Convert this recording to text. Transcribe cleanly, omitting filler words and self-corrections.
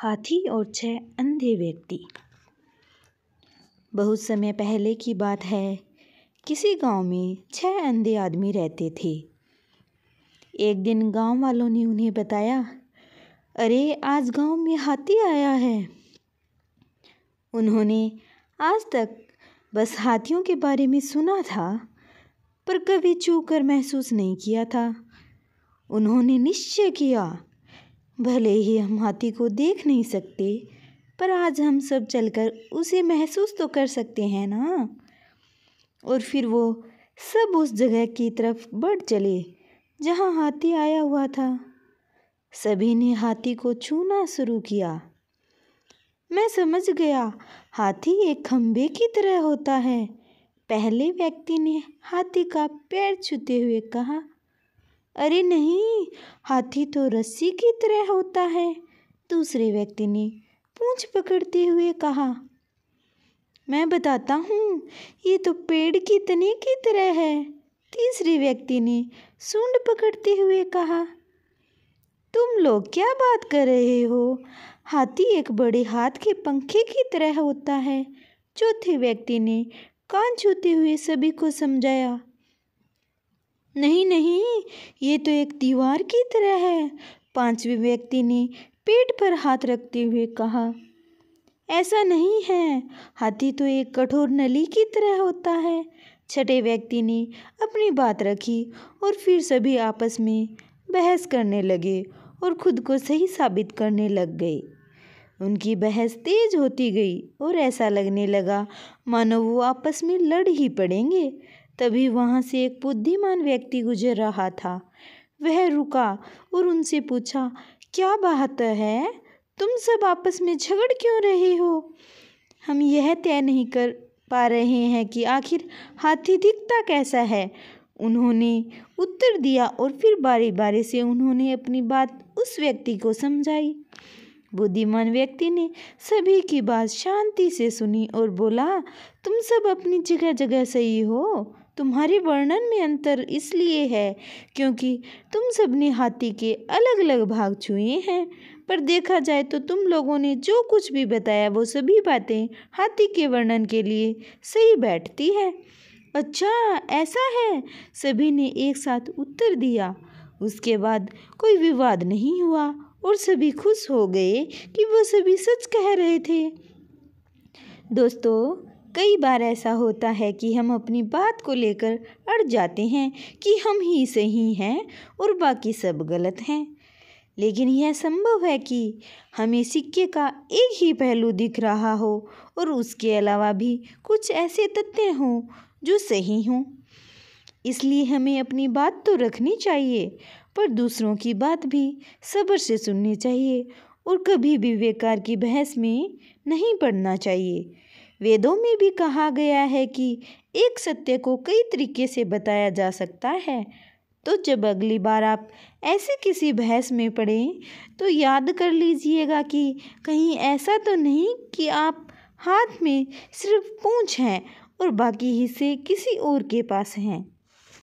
हाथी और 6 अंधे व्यक्ति। बहुत समय पहले की बात है। किसी गांव में 6 अंधे आदमी रहते थे। एक दिन गांव वालों ने उन्हें बताया, अरे आज गांव में हाथी आया है। उन्होंने आज तक बस हाथियों के बारे में सुना था, पर कभी छू कर महसूस नहीं किया था। उन्होंने निश्चय किया, भले ही हम हाथी को देख नहीं सकते, पर आज हम सब चलकर उसे महसूस तो कर सकते हैं ना। और फिर वो सब उस जगह की तरफ बढ़ चले जहाँ हाथी आया हुआ था। सभी ने हाथी को छूना शुरू किया। मैं समझ गया, हाथी एक खंभे की तरह होता है। पहले व्यक्ति ने हाथी का पैर छूते हुए कहा, अरे नहीं, हाथी तो रस्सी की तरह होता है। दूसरे व्यक्ति ने पूंछ पकड़ते हुए कहा, मैं बताता हूँ, ये तो पेड़ की तने की तरह है। तीसरे व्यक्ति ने सूंड पकड़ते हुए कहा, तुम लोग क्या बात कर रहे हो? हाथी एक बड़े हाथ के पंखे की तरह होता है। चौथे व्यक्ति ने कान छूते हुए सभी को समझाया, नहीं नहीं, ये तो एक दीवार की तरह है। पांचवें व्यक्ति ने पेट पर हाथ रखते हुए कहा, ऐसा नहीं है, हाथी तो एक कठोर नली की तरह होता है। छठे व्यक्ति ने अपनी बात रखी और फिर सभी आपस में बहस करने लगे और खुद को सही साबित करने लग गए। उनकी बहस तेज होती गई और ऐसा लगने लगा मानो वो आपस में लड़ ही पड़ेंगे। तभी वहाँ से एक बुद्धिमान व्यक्ति गुजर रहा था। वह रुका और उनसे पूछा, क्या बात है? तुम सब आपस में झगड़ क्यों रहे हो? हम यह तय नहीं कर पा रहे हैं कि आखिर हाथी दिखता कैसा है। उन्होंने उत्तर दिया और फिर बारी बारी से उन्होंने अपनी बात उस व्यक्ति को समझाई। बुद्धिमान व्यक्ति ने सभी की बात शांति से सुनी और बोला, तुम सब अपनी जगह जगह सही हो। तुम्हारे वर्णन में अंतर इसलिए है क्योंकि तुम सब ने हाथी के अलग अलग भाग छुए हैं, पर देखा जाए तो तुम लोगों ने जो कुछ भी बताया वो सभी बातें हाथी के वर्णन के लिए सही बैठती है। अच्छा ऐसा है, सभी ने एक साथ उत्तर दिया। उसके बाद कोई विवाद नहीं हुआ और सभी खुश हो गए कि वो सभी सच कह रहे थे। दोस्तों, कई बार ऐसा होता है कि हम अपनी बात को लेकर अड़ जाते हैं कि हम ही सही हैं और बाकी सब गलत हैं। लेकिन यह संभव है कि हमें सिक्के का एक ही पहलू दिख रहा हो और उसके अलावा भी कुछ ऐसे तथ्य हों जो सही हों। इसलिए हमें अपनी बात तो रखनी चाहिए, पर दूसरों की बात भी सब्र से सुननी चाहिए और कभी भी बेकार की बहस में नहीं पड़ना चाहिए। वेदों में भी कहा गया है कि एक सत्य को कई तरीके से बताया जा सकता है। तो जब अगली बार आप ऐसे किसी बहस में पड़ें तो याद कर लीजिएगा कि कहीं ऐसा तो नहीं कि आप हाथ में सिर्फ पूंछ हैं और बाकी हिस्से किसी और के पास हैं।